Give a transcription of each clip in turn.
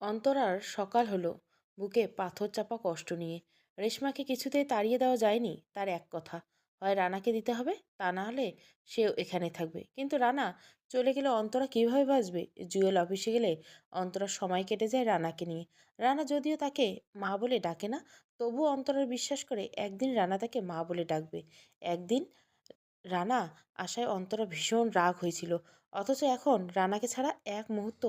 অন্তরার সকাল হলো, বুকে পাথর চাপা কষ্ট নিয়ে। রেশমাকে কিছুতেই তাড়িয়ে দেওয়া যায়নি। তার এক কথা, হয় রানাকে দিতে হবে, তা না হলে সেও এখানে থাকবে। কিন্তু রানা চলে গেলে অন্তরা কিভাবে বাঁচবে? জুয়েল অফিসে গেলে অন্তরার সময় কেটে যায় রানাকে নিয়ে। রানা যদিও তাকে মা বলে ডাকে না, তবুও অন্তরার বিশ্বাস করে একদিন রানা তাকে মা বলে ডাকবে। একদিন রানা আশায় অন্তরা ভীষণ রাগ হয়েছিল। অথচ এখন রানাকে ছাড়া এক মুহূর্ত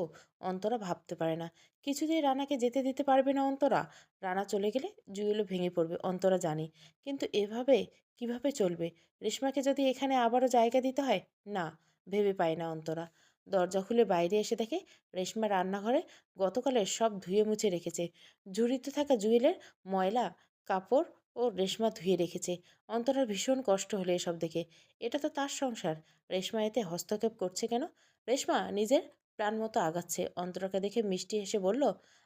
অন্তরা ভাবতে পারে না। কিছুতেই রানাকে যেতে দিতে পারবে না অন্তরা। রানা চলে গেলে জুয়েলও ভেঙে পড়বে, অন্তরা জানে। কিন্তু এভাবে কিভাবে চলবে? রেশমাকে যদি এখানে আবারও জায়গা দিতে হয়, না, ভেবে পায় না অন্তরা। দরজা খুলে বাইরে এসে দেখে রেশমা রান্নাঘরে গতকালের সব ধুয়ে মুছে রেখেছে। ঝুড়িতে থাকা জুয়েলের ময়লা কাপড় ও রেশমা ধুয়ে রেখেছে। অন্তরার ভীষণ কষ্ট হলো এসব দেখে। এটা তো তার সংসার, রেশমা এতে হস্তক্ষেপ করছে কেন? রেশমা নিজের প্রাণ মতো আগাচ্ছে। অন্তরাকে দেখে মিষ্টি হেসে বলল,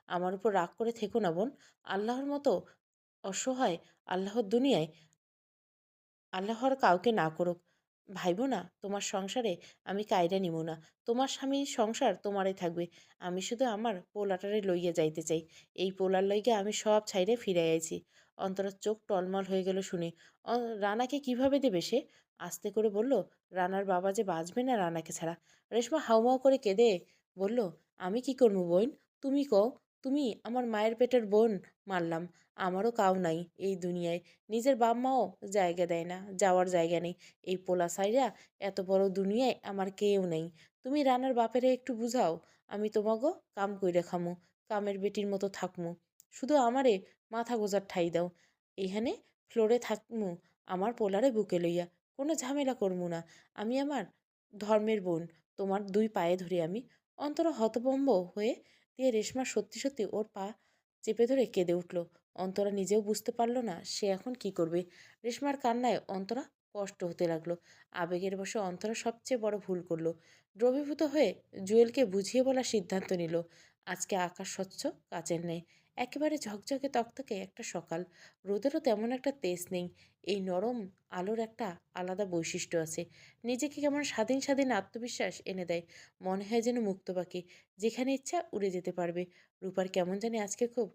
আমার উপর রাগ করে থেকো না বোন। আল্লাহর মতো অসহায়, আল্লাহর দুনিয়ায় আল্লাহর কাউকে না করুক। ভাইবো না তোমার সংসারে আমি কায়রা নিব না। তোমার স্বামীর সংসার তোমারই থাকবে। আমি শুধু আমার পোলাটারে লইয়া যাইতে চাই। এই পোলার লইগে আমি সব ছাইরে ফিরে আইছি। অন্তরার চোখ টলমল হয়ে গেল শুনে। রানাকে কিভাবে দেবে সে? আস্তে করে বলল, রানার বাবা যে বাঁচবে না রানাকে ছাড়া। রেশমা হাউমাউ করে কেঁদে বলল, আমি কি করবো বোন? তুমি কও। তুমি আমার মায়ের পেটের বোন মারলাম। আমারও কাউ নাই এই দুনিয়ায়। নিজের বাপ মাও জায়গা দেয় না, যাওয়ার জায়গা নেই। এই পোলা সাইরা এত বড় দুনিয়ায় আমার কেউ নেই। তুমি রানার বাপেরে একটু বুঝাও। আমি তোমাগো কাম কইরা খামু, কামের বেটির মতো থাকমু। শুধু আমারে মাথা গোজার ঠাই দাও। এখানে ফ্লোরে থাকমু আমার পোলারে বুকে লইয়া। কোনো ঝামেলা করমু না। আমি আমার ধর্মের বোন, তোমার দুই পায়ে ধরি আমি। অন্তরা হতভম্ব হয়ে দিয়ে রেশমা সত্যি সত্যি ওর পা চেপে ধরে কেঁদে উঠল। অন্তরা নিজেও বুঝতে পারল না সে এখন কি করবে। রেশমার কান্নায় অন্তরা কষ্ট হতে লাগলো। আবেগের বশে অন্তরা সবচেয়ে বড় ভুল করলো। দ্রবীভূত হয়ে জুয়েলকে বুঝিয়ে বলার সিদ্ধান্ত নিল। আজকে আকাশ স্বচ্ছ কাচের নেই, একেবারে ঝকঝকে তকতকে একটা সকাল। রোদেরও তেমন একটা তেজ নেই। এই নরম আলোর একটা আলাদা বৈশিষ্ট্য আছে। নিজেকে কেমন স্বাধীন স্বাধীন আত্মবিশ্বাস এনে দেয়। মনে হয় যেন মুক্ত পাখি, যেখানে ইচ্ছা উড়ে যেতে পারবে। রূপার কেমন জানি আজকে খুব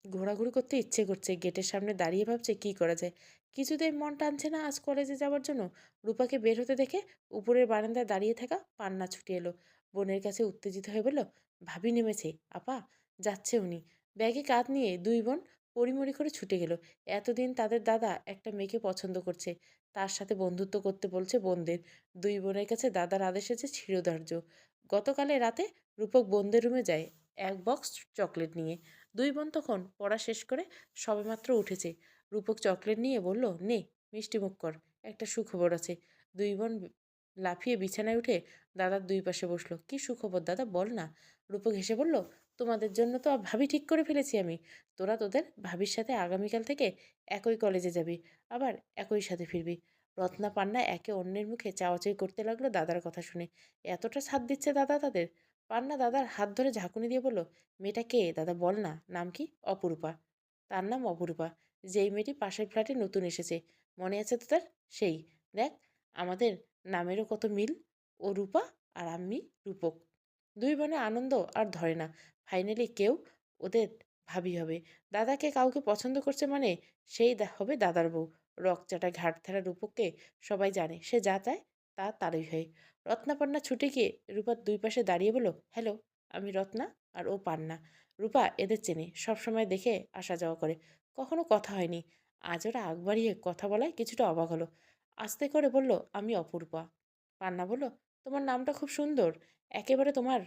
ঘোরাঘুরি করতে ইচ্ছে করছে। গেটের সামনে দাঁড়িয়ে ভাবছে কি করা যায়। কিছুতেই মন টানছে না আজ কলেজে যাওয়ার জন্য। রূপাকে বের হতে দেখে উপরের বারান্দায় দাঁড়িয়ে থাকা পান্না ছুটে এলো। বোনের কাছে উত্তেজিত হয়ে বলল, ভাবি নেমেছে আপা, যাচ্ছে উনি। ব্যাগে কাঁধ নিয়ে দুই বোন পড়িমড়ি করে ছুটে গেল। এতদিন তাদের দাদা একটা মেয়েকে পছন্দ করছে, তার সাথে বন্ধুত্ব করতে বলছে বোনদের। দুই বোনের কাছে দাদার আদেশ আছে চিরধার্য। গতকালে রাতে রূপক বোনদের রুমে যায় এক বক্স চকলেট নিয়ে। দুই বোন তখন পড়া শেষ করে সবেমাত্র উঠেছে। রূপক চকলেট নিয়ে বলল, নে মিষ্টি মুখ কর, একটা সুখবর আছে। দুই বোন লাফিয়ে বিছানায় উঠে দাদার দুই পাশে বসলো। কি সুখবর দাদা, বল না। রূপক হেসে বলল, তোমাদের জন্য তো ভাবি ঠিক করে ফেলেছি আমি। তোরা তোদের ভাবির সাথে আগামীকাল থেকে একই কলেজে যাবি, আবার একই সাথে ফিরবি। রত্না পান্না একে অন্যের মুখে চাওয়াচাই করতে লাগলো দাদার কথা শুনে। এতটা ছাদ দিচ্ছে দাদা তাদের। পান্না দাদার হাত ধরে ঝাঁকুনি দিয়ে বলল, মেয়েটা কে দাদা, বল না, নাম কি? অপরূপা। তার নাম অপরূপা। যেই মেয়েটি পাশের ফ্ল্যাটে নতুন এসেছে, মনে আছে তো তার? সেই দেখ, আমাদের নামেরও কত মিল। ও রূপা আর আমি রূপক। দুই বোনে আনন্দ আর ধরে না। ফাইনালি কেউ ওদের ভাবি হবে। দাদাকে কাউকে পছন্দ করছে মানে সেই হবে দাদার বউ। রকচাটা ঘাটধারা রূপককে সবাই জানে, সে যা চায় তা তারই হয়। রত্নাপন্না ছুটে গিয়ে রূপার দুই পাশে দাঁড়িয়ে বলল, হ্যালো, আমি রত্না আর ও পান্না। রূপা এদের চেনে, সবসময় দেখে আসা যাওয়া করে, কখনো কথা হয়নি। আজ ওরা আগ বাড়িয়ে কথা বলায় কিছুটা অবাক হলো। আস্তে করে বলল, আমি অপরূপা। পান্না বলল, তোমার নামটা খুব সুন্দর, একেবারে তোমার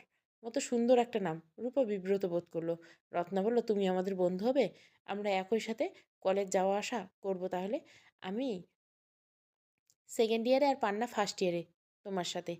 মতো সুন্দর একটা নাম। রূপা বিব্রত বোধ করলো। রত্না বলল, তুমি আমাদের বন্ধু হবে, আমরা একই সাথে কলেজ যাওয়া আসা করব তাহলে। আমি সেকেন্ড ইয়ারে আর পান্না ফার্স্ট ইয়ারে তোমার সাথে।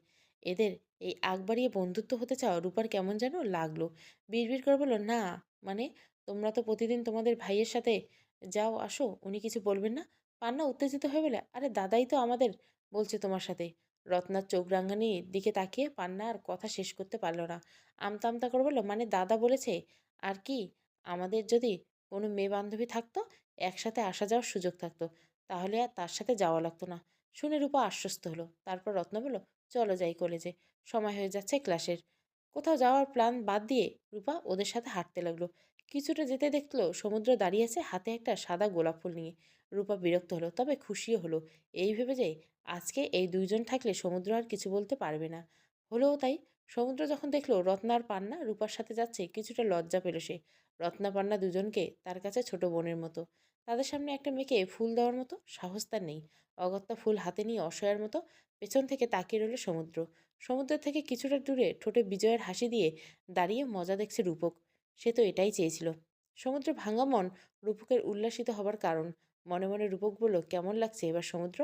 এদের এই আগ বাড়িয়ে বন্ধুত্ব হতে চাও রূপার কেমন যেন লাগলো। বিড়বিড় করে বলল, না মানে, তোমরা তো প্রতিদিন তোমাদের ভাইয়ের সাথে যাও আসো, উনি কিছু বলবেন না? পান্না উত্তেজিত হয়ে বলে, আরে দাদাই তো আমাদের বলছে তোমার সাথে। রত্নার চোখ রাঙানির দিকে তাকিয়ে পান্না আর কথা শেষ করতে পারল না। আমতা আমতা করে বলল, মানে দাদা বলেছে আর কি, আমাদের যদি কোনো মেয়ে বান্ধবী থাকতো, একসাথে আসা যাওয়ার সুযোগ থাকতো, তাহলে আর তার সাথে যাওয়া লাগতো না। শুনে রূপা আশ্বস্ত হলো। তারপর রত্না বলল, চলো যাই কলেজে, সময় হয়ে যাচ্ছে ক্লাসের। কোথাও যাওয়ার প্ল্যান বাদ দিয়ে রূপা ওদের সাথে হাঁটতে লাগলো। কিছুটা যেতে দেখলো সমুদ্র দাঁড়িয়ে আছে হাতে একটা সাদা গোলাপ ফুল নিয়ে। রূপা বিরক্ত হলো, তবে খুশিও হলো। এই ভেবে যে আজকে এই দুইজন থাকলে সমুদ্র আর কিছু বলতে পারবে না। হলেও তাই। সমুদ্র যখন দেখলো রত্না আর পান্না রূপার সাথে যাচ্ছে, কিছুটা লজ্জা পেল সে। রত্না পান্না দুজনকে তার কাছে ছোট বোনের মতো। তাদের সামনে একটা মেয়েকে ফুল দেওয়ার মতো সাহস তার নেই। অগত্যা ফুল হাতে নিয়ে অসহায়ের মতো পেছন থেকে তাকিয়ে রইল সমুদ্র। সমুদ্র থেকে কিছুটা দূরে ঠোঁটে বিজয়ের হাসি দিয়ে দাঁড়িয়ে মজা দেখছে রূপক। সে তো এটাই চেয়েছিল। সমুদ্র ভাঙা মন রূপকের উল্লাসিত হবার কারণ। মনে মনে রূপক বলল, কেমন লাগছে এবার সমুদ্র?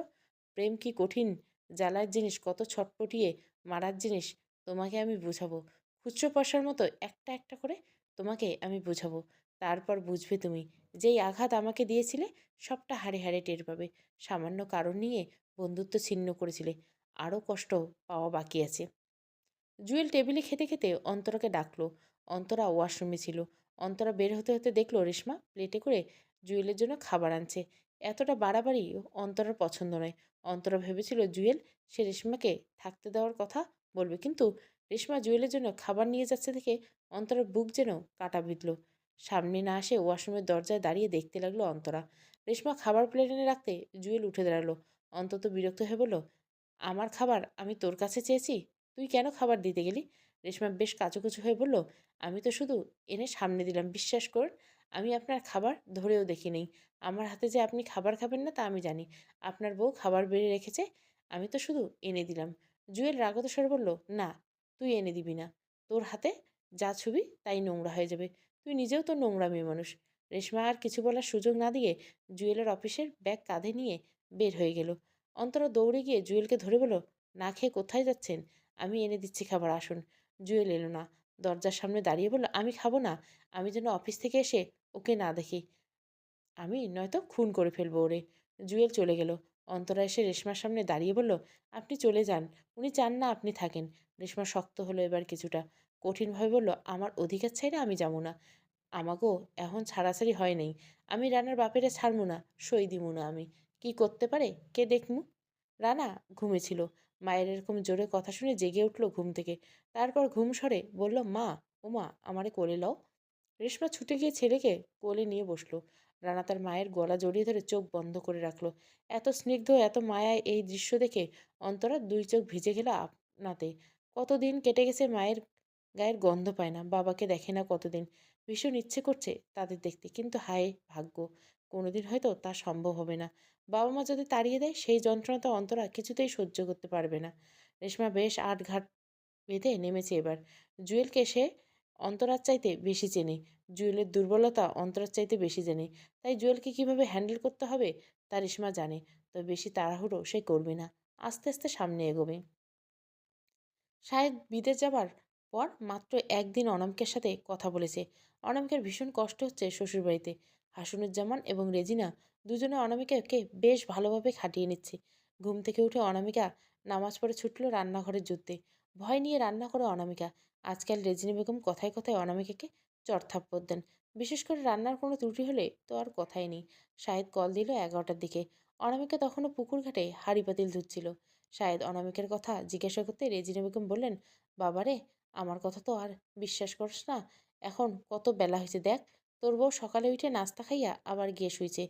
প্রেম কি কঠিন জ্বালার জিনিস, কত ছটপটিয়ে মারার জিনিস, তোমাকে আমি বুঝাবো। খুচরো পয়সার মতো একটা একটা করে তোমাকে আমি বুঝাবো। তারপর বুঝবে তুমি, যেই আঘাত আমাকে দিয়েছিলে সবটা হাড়ে হাড়ে টের পাবে। সামান্য কারণ নিয়ে বন্ধুত্ব ছিন্ন করেছিলে, আরও কষ্ট পাওয়া বাকি আছে। জুয়েল টেবিলে খেতে খেতে অন্তরাকে ডাকলো। অন্তরা ওয়াশরুমে ছিল। অন্তরা বের হতে হতে দেখলো রেশমা প্লেটে করে জুয়েলের জন্য খাবার আনছে। এতটা বাড়াবাড়ি অন্তরার পছন্দ নয়। অন্তরা ভেবেছিল জুয়েল সে রেশমাকে থাকতে দেওয়ার কথা বলবে, কিন্তু রেশমা জুয়েলের জন্য খাবার নিয়ে যাচ্ছে দেখে অন্তরার বুক যেন কাটা বিঁধল। সামনে না আসে ওয়াশরুমের দরজায় দাঁড়িয়ে দেখতে লাগলো অন্তরা। রেশমা খাবার প্লেট এনে রাখতে জুয়েল উঠে দাঁড়ালো। অন্তত বিরক্ত হয়ে বলল, আমার খাবার আমি তোর কাছে চেয়েছি, তুই কেন খাবার দিতে গেলি? রেশমা বেশ কাচুকুচু হয়ে বলল, আমি তো শুধু এনে সামনে দিলাম, বিশ্বাস করুন। আমি আপনার খাবার ধরেও দেখি নেই। আমার হাতে যে আপনি খাবার খাবেন না তা আমি জানি। আপনার বউ খাবার বেড়ে রেখেছে, আমি তো শুধু এনে দিলাম। জুয়েল রাগত স্বরে বলল, না, তুই এনে দিবি না। তোর হাতে যা ছবি তাই নোংরা হয়ে যাবে। তুই নিজেও তো নোংরা মেয়ে মানুষ। রেশমা আর কিছু বলার সুযোগ না দিয়ে জুয়েলের অফিসের ব্যাগ কাঁধে নিয়ে বের হয়ে গেল। অন্তরা দৌড়ে গিয়ে জুয়েলকে ধরে বলল, না খেয়ে কোথায় যাচ্ছেন? আমি এনে দিচ্ছি খাবার, আসুন। জুয়েল এলো না। দরজার সামনে দাঁড়িয়ে বলল, আমি খাবো না। আমি যেন অফিস থেকে এসে ওকে না দেখি। আমি নয়তো খুন করে ফেলবো ওরে। জুয়েল চলে গেল। অন্তরা এসে রেশমার সামনে দাঁড়িয়ে বলল, আপনি চলে যান। উনি চান না আপনি থাকেন। রেশমা শক্ত হলো এবার কিছুটা। কঠিনভাবে বলল, আমার অধিকার ছাইরা আমি যাবো না। আমাগো এখন ছাড়াছাড়ি হয় নাই। আমি রানার বাপেরে ছাড়মু না, সই দিমু না আমি। কি করতে পারে কে দেখমু। রানা ঘুমেছিল। মায়ের এরকম জোরে কথা শুনে জেগে উঠল ঘুম থেকে। তারপর ঘুম সরে বলল, মা, ওমা, আমারে কোলে লও। রেশমা ছুটে গিয়ে ছেলেকে কোলে নিয়ে বসলো। রানা তার মায়ের গলা জড়িয়ে ধরে চোখ বন্ধ করে রাখলো। এত স্নিগ্ধ, এত মায়ায় এই দৃশ্য দেখে অন্তরা দুই চোখ ভিজে গেল আপনাতে। কতদিন কেটে গেছে মায়ের গায়ের গন্ধ পায় না, বাবাকে দেখে না কতদিন। ভীষণ ইচ্ছে করছে তাদের দেখতে, কিন্তু হায় ভাগ্য, কোনোদিন হয়তো তা সম্ভব হবে না। বাবা মা যদি তাড়িয়ে দেয় সেই যন্ত্রণা তো অন্তরা কিছুতেই সহ্য করতে পারবে না। রেশমা বেশ আটঘাট বেঁধে নেমেছে এবার। জুয়েলকে সে অন্তরার চাইতে বেশি চেনে। জুয়েলের দুর্বলতা অন্তরার চাইতে বেশি জানে। তাই জুয়েলকে কিভাবে হ্যান্ডেল করতে হবে তা রেশমা জানে। তবে বেশি তাড়াহুড়ো সে করবে না। আস্তে আস্তে সামনে এগোবে। শাহেদ বিদেশ যাবার পর মাত্র একদিন অনামিকার সাথে কথা বলেছে। অনামিকার ভীষণ কষ্ট হচ্ছে শ্বশুরবাড়িতে। হাসনুজ্জামান এবং রেজিনা দুজনে অনামিকাকে বেশ ভালোভাবে খাটিয়ে নিচ্ছে। ঘুম থেকে উঠে অনামিকা নামাজ পড়ে ছুটল রান্নাঘরের যুদ্ধে। ভয় নিয়ে রান্না করে অনামিকা। আজকাল রেজিনা বেগম কথায় কথায় অনামিকাকে চড়থাপ্পড় দেন। বিশেষ করে রান্নার কোনো ত্রুটি হলে তো আর কথাই নেই। শাহেদ কল দিল 11টার দিকে। অনামিকা তখনও পুকুর ঘাটে হাঁড়ি পাতিল ধুচ্ছিল। শাহেদ অনামিকার কথা জিজ্ঞাসা করতে রেজিনা বেগম বললেন, বাবারে, আমার কথা তো আর বিশ্বাস করস না। এখন কত বেলা হয়েছে দেখ। তোর বউ সকালে উঠে নাস্তা খাইয়া আবার গিয়ে শুইছে।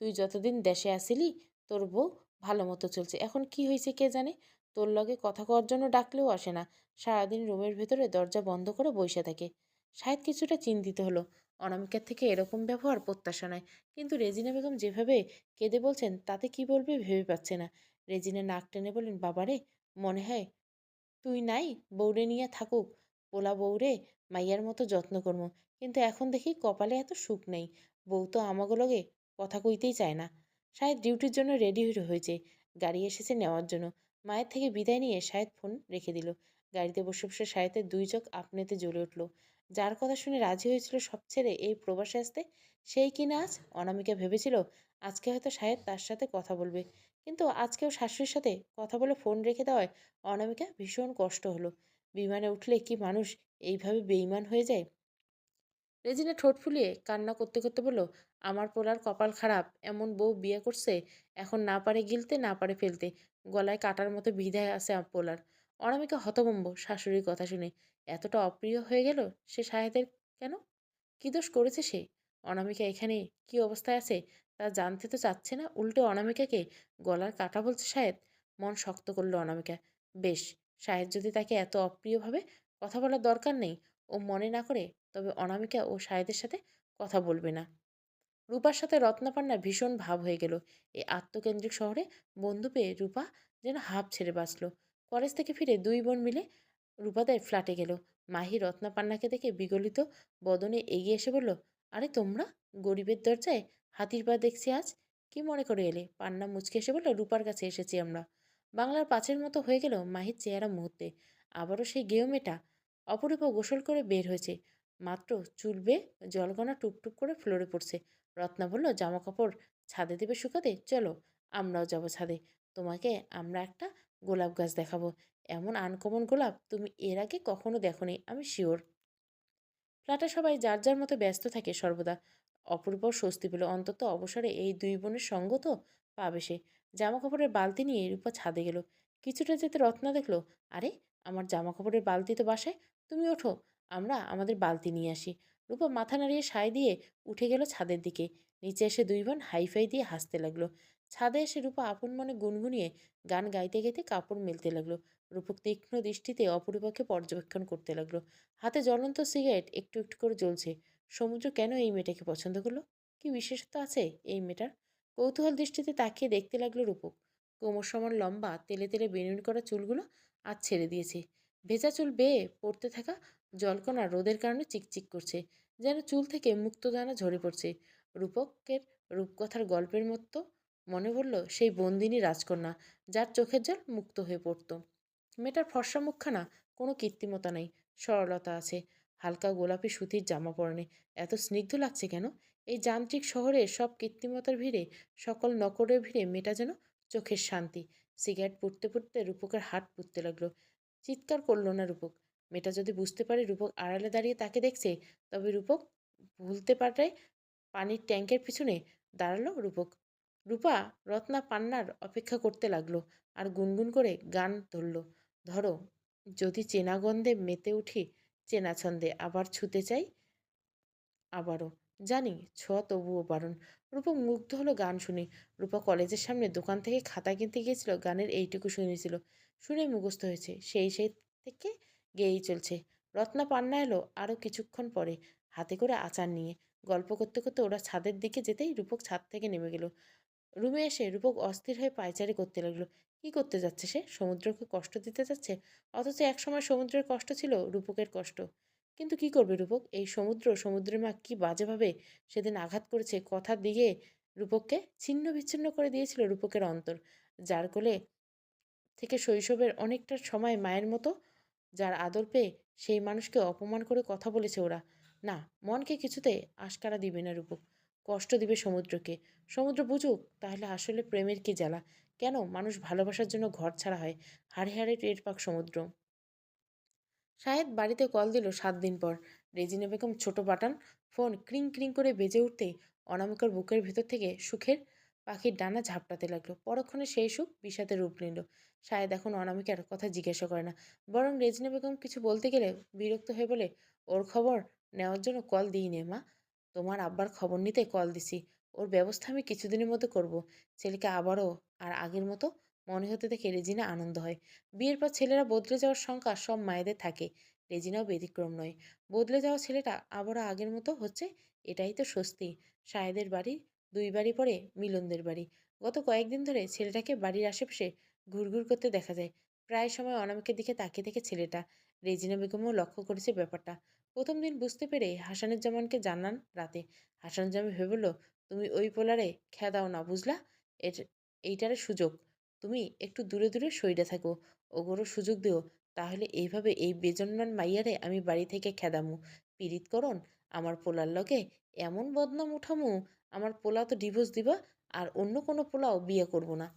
তুই যতদিন দেশে আসিলি তোর বউ ভালো মতো চলছে, এখন কি হয়েছে কে জানে। তোর লগে কথা কওয়ার জন্য ডাকলেও আসে না। সারাদিন রুমের ভেতরে দরজা বন্ধ করে বসে থাকে। শাহেদ কিছুটা চিন্তিত হলো। অনামিকার থেকে এরকম ব্যবহার প্রত্যাশা নয়, কিন্তু রেজিনা বেগম যেভাবে কেঁদে বলছেন তাতে কি বলবে ভেবে পাচ্ছে না। রেজিনা নাক টেনে বললেন, বাবারে, মনে হয় তুই নাই, বউরে নিয়ে থাকুক। পোলা বউরে মাইয়ার মতো যত্ন করবো, কিন্তু এখন দেখি কপালে এত সুখ নেই। বউ তো আমাগো লগে কথা কইতেই চায় না। শাহেদ ডিউটির জন্য রেডি হয়েছে। গাড়ি এসেছে নেওয়ার জন্য। মায়ের থেকে বিদায় নিয়ে শাহেদ ফোন রেখে দিল। গাড়িতে বসে বসে শাহেদের দুই চোখ আপনেতে জ্বলে উঠল। যার কথা শুনে রাজি হয়েছিল সব ছেড়ে এই প্রবাসে আসতে, সেই কিনা আজ। অনামিকা ভেবেছিল আজকে হয়তো শাহেদ তার সাথে কথা বলবে, কিন্তু আজকেও শাশুড়ির সাথে কথা বলে ফোন রেখে দেওয়ায় অনামিকা ভীষণ কষ্ট হলো। বিমানে উঠলে কি মানুষ এইভাবে বেইমান হয়ে যায়? রেজিনা ঠোঁট ফুলিয়ে কান্না করতে করতে বলল, আমার পোলার কপাল খারাপ, এমন বউ বিয়ে করছে, এখন না পারে গিলতে না পারে ফেলতে। গলায় কাটার মতো বিধায় আছে পোলার। অনামিকা হতভম্ব শাশুড়ির কথা শুনে। এতটা অপ্রিয় হয়ে গেল সে সাহেদের কেন? কি দোষ করেছে সে? অনামিকা এখানে কি অবস্থায় আছে তা জানতে তো চাচ্ছে না, উল্টো অনামিকাকে গলার কাটা বলছে শাহেদ। মন শক্ত করলো অনামিকা। বেশ, শাহেদ যদি তাকে এত অপ্রিয়ভাবে কথা বলার দরকার নেই ও মনে না করে, তবে অনামিকা ও শাহেদের সাথে কথা বলবে না। রূপার সাথে রত্নাপান্না ভীষণ ভাব হয়ে গেল। এই আত্মকেন্দ্রিক শহরে বন্ধু পেয়ে রূপা যেন হাঁপ ছেড়ে বাঁচল। কলেজ থেকে ফিরে দুই বোন মিলে রূপাদের ফ্ল্যাটে গেল। মাহি রত্নাপান্নাকে দেখে বিগলিত বদনে এগিয়ে এসে বলল, আরে তোমরা, গরিবের দরজায় হাতির পা দেখছি আজ। কি মনে করে এলে? পান্না মুচকে এসে বলল, রূপার কাছে এসেছি আমরা। বাংলার পাঁচের মতো হয়ে গেল মাহির চেহারা মুহূর্তে। আবারও সেই গেও মেয়েটা। অপরূপা গোসল করে বের হয়েছে মাত্র, চুল বেয়ে জলকণা টুপটুপ করে ফ্লোরে পড়ছে। রত্না বলল, জামা কাপড় ছাদে দেবে শুকাতে, চলো আমরাও যাব ছাদে। তোমাকে আমরা একটা গোলাপ গাছ দেখাবো। এমন আনকমন গোলাপ তুমি এর আগে কখনো দেখোনি, আমি শিওর। ফ্ল্যাটে সবাই যার যার মতো ব্যস্ত থাকে সর্বদা। অপূর্ব স্বস্তি পেল, অন্তত অবসরে এই দুই বোনের সঙ্গ তো পাবে সে। জামা কাপড়ের বালতি নিয়ে রূপা ছাদে গেল। কিছুটা যেতে রত্না দেখলো, আরে আমার জামা কাপড়ের বালতি তো বাসায়, তুমি ওঠো, আমরা আমাদের বালতি নিয়ে আসি। রূপা মাথা নাড়িয়ে সায় দিয়ে উঠে গেল ছাদের দিকে। নিচে এসে দুই বোন হাইফাই দিয়ে হাসতে লাগলো। ছাদে এসে রূপা আপন মনে গুনগুনিয়ে গান গাইতে গাইতে কাপড় মেলতে লাগলো। রূপক তীক্ষ্ণ দৃষ্টিতে অপরূপাকে পর্যবেক্ষণ করতে লাগলো। হাতে জ্বলন্ত সিগারেট একটু একটু করে জ্বলছে। সমুদ্র কেন এই মেয়েটাকে পছন্দ করলো? কি বিশেষত্ব আছে এই মেয়েটার? কৌতূহল দৃষ্টিতে তাকিয়ে দেখতে লাগলো রূপক। কোমর সমান লম্বা তেলে তেলে বেনুনি করা চুলগুলো আজ ছেড়ে দিয়েছে। ভেজা চুল বেয়ে পড়তে থাকা জলকণা রোদের কারণে চিকচিক করছে, যেন চুল থেকে মুক্তদানা ঝরে পড়ছে। রূপকের রূপকথার গল্পের মতো মনে পড়ল সেই বন্দিনী রাজকন্যা, যার চোখের জল মুক্ত হয়ে পড়ত। মেয়েটার ফর্সা মুখখানা কোনো কৃত্রিমতা নেই, সরলতা আছে। হালকা গোলাপি সুতির জামা পরনে এত স্নিগ্ধ লাগছে কেন? এই যান্ত্রিক শহরে সব কৃত্রিমতার ভিড়ে, সকল নকরের ভিড়ে মেয়েটা যেন চোখের শান্তি। সিগারেট পুড়তে পুড়তে রূপকের হাত পুড়তে লাগলো। চিৎকার করলো না রূপক। মেয়েটা যদি বুঝতে পারে রূপক আড়ালে দাঁড়িয়ে তাকে দেখছে, তবে রূপক ভুলতে পারে। পানির ট্যাঙ্কের পিছনে দাঁড়ালো রূপক। রূপা রত্না পান্নার অপেক্ষা করতে লাগলো আর গুনগুন করে গান ধরল। ধরো, যদি চেনা গন্ধে মেতে উঠি, চেনা ছন্দে আবার ছুতে চাই আবারও, জানি ছোঁয়া তবুও বারণ। রূপক মুগ্ধ হলো গান শুনে। রূপা কলেজের সামনে দোকান থেকে খাতা কিনতে গিয়েছিল, গানের এইটুকু শুনেছিল, শুনে মুখস্থ হয়েছে, সেই থেকে গেয়েই চলছে। রত্না পান্না এলো আরও কিছুক্ষণ পরে, হাতে করে আচার নিয়ে। গল্প করতে করতে ওরা ছাদের দিকে যেতেই রূপক ছাদ থেকে নেমে গেল। রুমে এসে রূপক অস্থির হয়ে পায়চারি করতে লাগলো। কি করতে যাচ্ছে সে? সমুদ্রকে কষ্ট দিতে যাচ্ছে? অথচ একসময় সমুদ্রের কষ্ট ছিল রূপকের কষ্ট। কিন্তু কি করবে রূপক? এই সমুদ্র, সমুদ্রের মা কি বাজেভাবে সেদিন আঘাত করেছে, কথার দিকে রূপককে ছিন্ন বিচ্ছিন্ন করে দিয়েছিল রূপকের অন্তর। যার কোলে থেকে শৈশবের অনেকটা সময় মায়ের মতো, যার আদর পেয়ে সেই মানুষকে অপমান করে কথা বলেছে ওরা। না, মনকে কিছুতে আশকারা দিবে না রূপক। কষ্ট দিবে সমুদ্রকে। সমুদ্র বুঝুক তাহলে আসলে প্রেমের কি জ্বালা, কেন মানুষ ভালোবাসার জন্য ঘর ছাড়া হয়। হাড়ে হাড়ে টের পাক সমুদ্র। শাহেদ বাড়িতে কল দিল 7 দিন পর। রেজিনা বেগম ছোট বাটন ফোন ক্রিং ক্রিং করে বেজে উঠতেই অনামিকার বুকের ভেতর থেকে সুখের পাখির ডানা ঝাপটাতে লাগলো। পরক্ষণে সেই সুখ বিষাদে রূপ নিল। শাহেদ এখন অনামিকার কথা জিজ্ঞাসা করে না, বরং রেজিনা বেগম কিছু বলতে গেলে বিরক্ত হয়ে বলে, ওর খবর নেওয়ার জন্য কল দিইনি মা, তোমার আব্বার খবর নিতে কল দিছি। ওর ব্যবস্থা আমি কিছুদিনের মধ্যে করব। ছেলেকে আবারও আর আগের মতো মনে হতে দেখে রেজিনা আনন্দ হয়। বিয়ের পর ছেলেরা বদলে যাওয়ার শঙ্কা সব মায়েদের থাকে, রেজিনাও ব্যতিক্রম নয়। বদলে যাওয়া ছেলেটা আবারও আগের মতো হচ্ছে, এটাই তো স্বস্তি। সায়েদের বাড়ি, দুই বাড়ি পরে মিলনদের বাড়ি। গত কয়েকদিন ধরে ছেলেটাকে বাড়ির আশেপাশে ঘুরঘুর করতে দেখা যায়। প্রায় সময় অনামিকের দিকে তাকিয়ে থেকে ছেলেটা। রেজিনা বেগমও লক্ষ্য করেছে ব্যাপারটা। প্রথম দিন বুঝতে পেরে হাসানুজ্জামানকে জানান রাতে। হাসানুজ্জামান ভেবে বলল, তুমি ওই পোলারে খেদাও না বুঝলা, এর এইটারে সুযোগ, তুমি একটু দূরে দূরে সইরা থাকো, ওগরও সুযোগ দিও, তাহলে এইভাবে এই বেজন্মান মাইয়ারে আমি বাড়ি থেকে খেদামু, পিরিত করন আমার পোলার লগে, এমন বদনাম উঠামু, আমার পোলা তো ডিভোর্স দিবা, আর অন্য কোনো পোলাও বিয়ে করব না।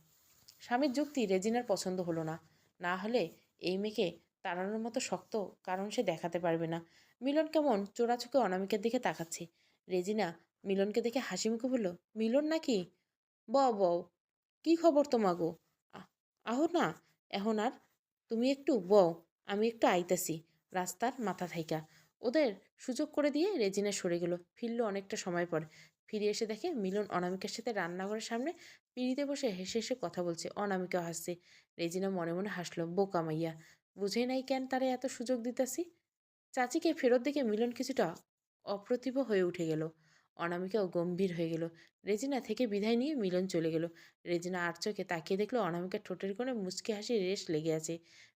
স্বামীর যুক্তি রেজিনার পছন্দ হলো না। না হলে এই মেয়েকে তাড়ানোর মতো শক্ত কারণ সে দেখাতে পারবে না। মিলন কেমন চোরাচুকে অনামিকার দিকে তাকাচ্ছে। রেজিনা মিলনকে দেখে হাসি মুখে বলল, মিলন নাকি? বউ, কি খবর তোমাগো? আহ আহো না এখন আর, তুমি একটু বও, আমি একটু আইতাছি। রাস্তার মাথা থাইকা। ওদের সুযোগ করে দিয়ে রেজিনা সরে গেল। ফিরল অনেকটা সময় পর। ফিরে এসে দেখে মিলন অনামিকার সাথে রান্নাঘরের সামনে পিঁড়িতে বসে হেসে হেসে কথা বলছে। অনামিকাও হাসছে। রেজিনা মনে মনে হাসলো, বোকা মাইয়া, বুঝেই নাই কেন তারে এত সুযোগ দিতেছি। চাচিকে ফেরত দেখে মিলন কিছুটা অপ্রতিভ হয়ে উঠে গেল। অনামিকাও গম্ভীর হয়ে গেল। রেজিনা থেকে বিদায় নিয়ে মিলন চলে গেল। রেজিনা আর চোখে তাকিয়ে দেখলো অনামিকার ঠোঁটের কোণে মুচকি হাসি রেশ লেগে আছে।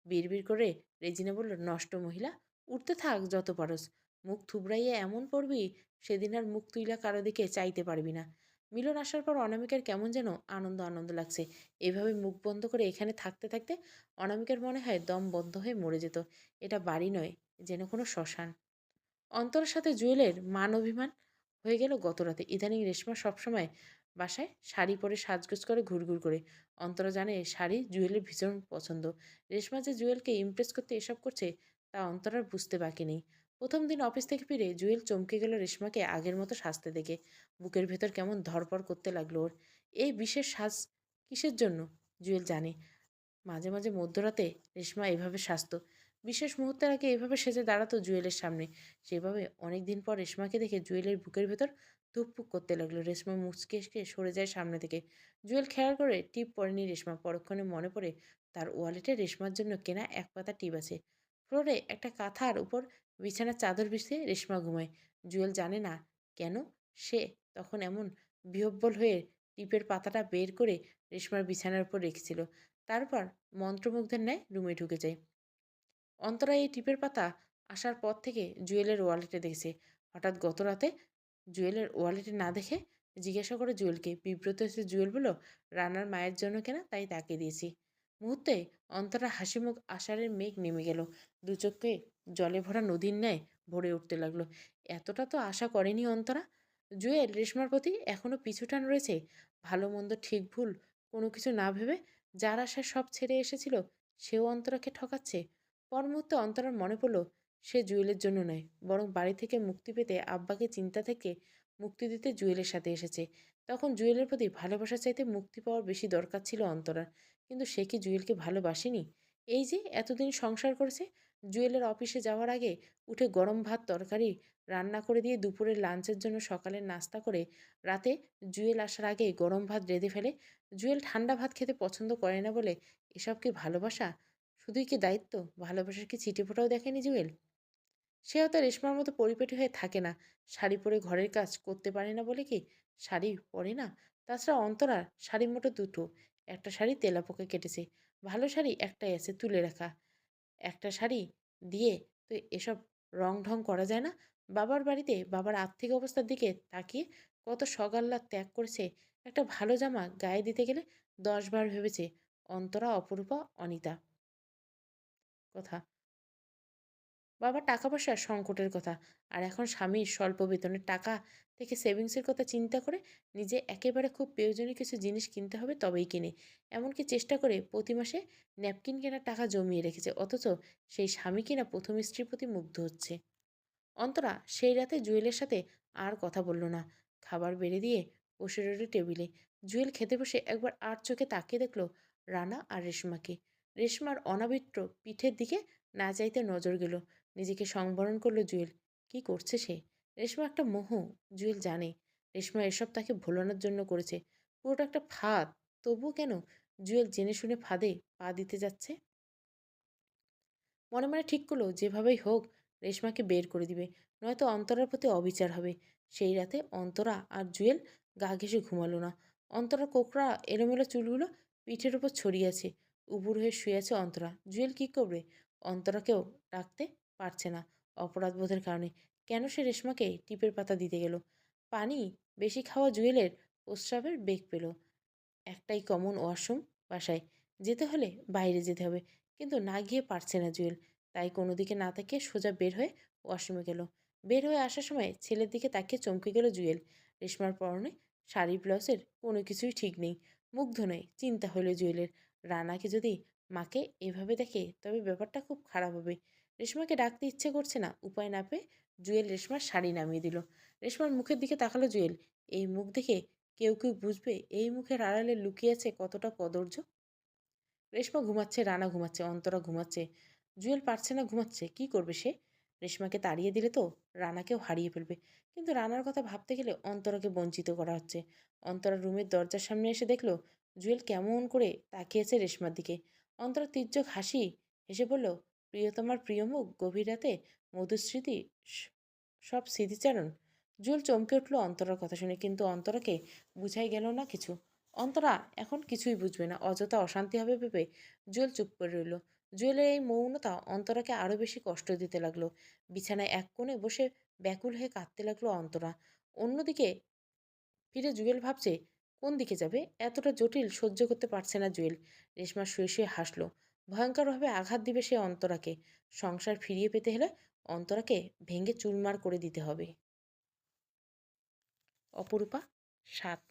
বিড়বিড় করে রেজিনা বলল, নষ্ট মহিলা, উঠতে থাক যত পারস। মুখ থুবড়াইয়া এমন পড়বি, সেদিন আর মুখ তুইলা কারো দিকে চাইতে পারবি না। মিলন আসার পর অনামিকার কেমন যেন আনন্দ আনন্দ লাগছে। এভাবে মুখ বন্ধ করে এখানে থাকতে থাকতে অনামিকার মনে হয় দম বন্ধ হয়ে মরে যেত। এটা বাড়ি নয়, যেন কোনো শ্মশান। অন্তরের সাথে জুয়েলের মান অভিমান হয়ে গেল গতরাতে। ইদানিং রেশমা সবসময় বাসায় শাড়ি পরে সাজগোজ করে ঘুরঘুর করে। অন্তরা জানে শাড়ি জুয়েলের ভীষণ পছন্দ। রেশমা যে জুয়েলকে ইমপ্রেস করতে এসব করছে তা অন্তরার বুঝতে বাকি নেই। প্রথম দিন অফিস থেকে ফিরে জুয়েল চমকে গেল রেশমাকে আগের মতো সাজতে দেখে। বুকের ভেতর কেমন ধরপড় করতে লাগলো ওর। এই বিশেষ সাজ কিসের জন্য জুয়েল জানে। মাঝে মাঝে মধ্যরাতে রেশমা এভাবে সাজতো। বিশেষ মুহূর্তের আগে এভাবে সেজে দাঁড়াতো জুয়েলের সামনে। সেভাবে অনেক দিন পর রেশমাকে দেখে জুয়েলের বুকের ভেতর ধুকপুক করতে লাগলো। রেশমা মুচকে এসে সরে যায় সামনে থেকে। জুয়েল খেয়াল করে টিপ পড়েনি রেশমা। পরক্ষণে মনে পড়ে তার ওয়ালেটে রেশমার জন্য কেনা এক পাতা টিপ আছে। ফ্লোরে একটা কাঁথার উপর বিছানার চাদর বিছিয়ে রেশমা ঘুমায়। জুয়েল জানে না কেন সে তখন এমন বিহ্বল হয়ে টিপের পাতাটা বের করে রেশমার বিছানার উপর রেখেছিল। তারপর মন্ত্রমুগ্ধের ন্যায় রুমে ঢুকে যায়। অন্তরা এই টিপের পাতা আসার পর থেকে জুয়েলের ওয়ালেটে দেখেছে। হঠাৎ গত রাতে জুয়েলের ওয়ালেটে না দেখে জিজ্ঞাসা করে জুয়েলকে। বিব্রত হয়েছে জুয়েল বলল, রানার মায়ের জন্য কেনা, তাই তাকে দিয়েছি। মুহূর্তে অন্তরা হাসিমুখ আষাঢ়ের মেঘ নেমে গেল। দু চোখে জলে ভরা নদীর ন্যায় ভরে উঠতে লাগলো। এতটা তো আশা করেনি অন্তরা। জুয়েল রেশমার প্রতি এখনো পিছুটান রয়েছে। ভালো মন্দ ঠিক ভুল কোনো কিছু না ভেবে যার আশায় সব ছেড়ে এসেছিল সেও অন্তরাকে ঠকাচ্ছে। পর মুহূর্তে অন্তরার মনে পড়ল সে জুয়েলের জন্য নয়, বরং বাড়ি থেকে মুক্তি পেতে আব্বাকে চিন্তা থেকে মুক্তি দিতে জুয়েলের সাথে এসেছে। তখন জুয়েলের প্রতি ভালোবাসা চাইতে মুক্তি পাওয়ার বেশি দরকার ছিল অন্তরার। কিন্তু সে কি জুয়েলকে ভালোবাসেনি? এই যে এতদিন সংসার করেছে, জুয়েলের অফিসে যাওয়ার আগে উঠে গরম ভাত তরকারি রান্না করে দিয়ে দুপুরের লাঞ্চের জন্য সকালের নাস্তা করে রাতে জুয়েল আসার আগে গরম ভাত রেঁধে ফেলে। জুয়েল ঠান্ডা ভাত খেতে পছন্দ করে না বলে এসব কি ভালোবাসা? শুধুই কি দায়িত্ব? ভালোবাসার কি ছিটেফোঁটাও দেখেনি জুয়েল? সে হয়তো রেশমার মতো পরিপাটি হয়ে থাকে না। শাড়ি পরে ঘরের কাজ করতে পারে না বলে কি শাড়ি পরে না? তাছাড়া অন্তরার শাড়ি মোটো দুটো। একটা শাড়ি তেলাপোকা কেটেছে। ভালো শাড়ি একটাই আছে তুলে রাখা। একটা শাড়ি দিয়ে তো এসব রং ঢং করা যায় না। বাবার বাড়িতে বাবার আর্থিক অবস্থার দিকে তাকিয়ে কত সগাল্লা ত্যাগ করেছে। একটা ভালো জামা গায়ে দিতে গেলে 10 বার ভেবেছে। অন্তরা, অপরূপা, অনিতা কথা। বাবার টাকা পয়সার সংকটের কথা। আর এখন স্বামীর স্বল্প বেতনের টাকা থেকে সেভিংসের কথা চিন্তা করে নিজে একেবারে খুব প্রয়োজনীয় কিছু জিনিস কিনতে হবে তবেই কিনে। এমনকি চেষ্টা করে প্রতি মাসে ন্যাপকিন কেনার টাকা জমিয়ে রেখেছে। অথচ সেই স্বামী কিনা প্রথম স্ত্রীর প্রতি মুগ্ধ হচ্ছে। অন্তরা সেই রাতে জুয়েলের সাথে আর কথা বলল না। খাবার বেড়ে দিয়ে বসে রইল টেবিলে। জুয়েল খেতে বসে একবার আর চোখে তাকিয়ে দেখল রানা আর রেশমাকে। রেশমার অনাবৃত পিঠের দিকে না চাইতে নজর গেল। নিজেকে সংবরণ করলো জুয়েল। কি করছে সে? রেশমা একটা মোহ। জুয়েল জানে রেশমা এসব তাকে ভোলানোর জন্য করেছে। পুরোটা একটা ফাঁদ। তবুও কেন জুয়েল জেনে শুনে ফাঁদে পা দিতে যাচ্ছে? মনে মনে ঠিক করলো যেভাবেই হোক রেশমাকে বের করে দিবে, নয়তো অন্তরার প্রতি অবিচার হবে। সেই রাতে অন্তরা আর জুয়েল গা ঘেঁষে ঘুমালো না। অন্তরার কোকড়া এলোমেলো চুলগুলো পিঠের উপর ছড়িয়ে আছে। উবুর হয়ে শুয়ে আছে অন্তরা। জুয়েল কি করবে? অন্তরাকেও ডাকতে পারছে না অপরাধবোধের কারণে। কেন সে রেশমাকে টিপের পাতা দিতে গেল? পানি বেশি খাওয়া জুয়েলের প্রস্রাবের বেগ পেল। একটাই কমন ওয়াশরুম বাসায়। যেতে হলে বাইরে যেতে হবে। কিন্তু না গিয়ে পারছে না জুয়েল। তাই কোনো দিকে না তাকিয়ে সোজা বের হয়ে ওয়াশরুমে গেল। বের হয়ে আসার সময় ছেলের দিকে তাকিয়ে চমকে গেল জুয়েল। রেশমার পরনে শাড়ি ব্লাউজের কোনো কিছুই ঠিক নেই। মুগ্ধ নয়, চিন্তা হলো জুয়েলের। রানাকে যদি মাকে এভাবে দেখে তবে ব্যাপারটা খুব খারাপ হবে। রেশমাকে ডাকতে ইচ্ছে করছে না। উপায় না পেয়ে জুয়েল রেশমার শাড়ি নামিয়ে দিল। রেশমার মুখের দিকে তাকালো জুয়েল। এই মুখ দেখে কেউ কেউ বুঝবে এই মুখের আড়ালে লুকিয়ে আছে কতটা কদর্য। রেশমা ঘুমাচ্ছে, রানা ঘুমাচ্ছে, অন্তরা ঘুমাচ্ছে। জুয়েল পারছে না, ঘুমাচ্ছে, কি করবে সে? রেশমাকে তাড়িয়ে দিলে তো রানাকেও হারিয়ে ফেলবে। কিন্তু রানার কথা ভাবতে গেলে অন্তরাকে বঞ্চিত করা হচ্ছে। অন্তরা রুমের দরজার সামনে এসে দেখলো জুয়েল কেমন করে তাকিয়েছে রেশমার দিকে। অন্তরা তির্যক হাসি হেসে বলল, প্রিয়তমার প্রিয় মুখ, গভীর রাতে মধুর স্মৃতি, সব স্মৃতিচারণ। জুয়েল চমকে উঠল অন্তরার কথা শুনে, কিন্তু অন্তরাকে বুঝাই গেল না কিছু। অন্তরা এখন কিছুই বুঝবে না, অযথা অশান্তি হবে ভেবে জুয়েল চুপ করে রইল। জুয়েলের এই মৌনতা অন্তরাকে আরো বেশি কষ্ট দিতে লাগলো। বিছানায় এক কোণে বসে ব্যাকুল হয়ে কাঁদতে লাগলো অন্তরা। অন্যদিকে ফিরে জুয়েল ভাবছে কোন দিকে যাবে। এতটা জটিল সহ্য করতে পারছে না জুয়েল। রেশমা শুয়ে শুয়ে হাসলো। ভয়ঙ্করভাবে আঘাত দিবে সে অন্তরাকে। সংসার ফিরিয়ে পেতে হলে অন্তরাকে ভেঙে চুরমার করে দিতে হবে। অপরূপা ৭।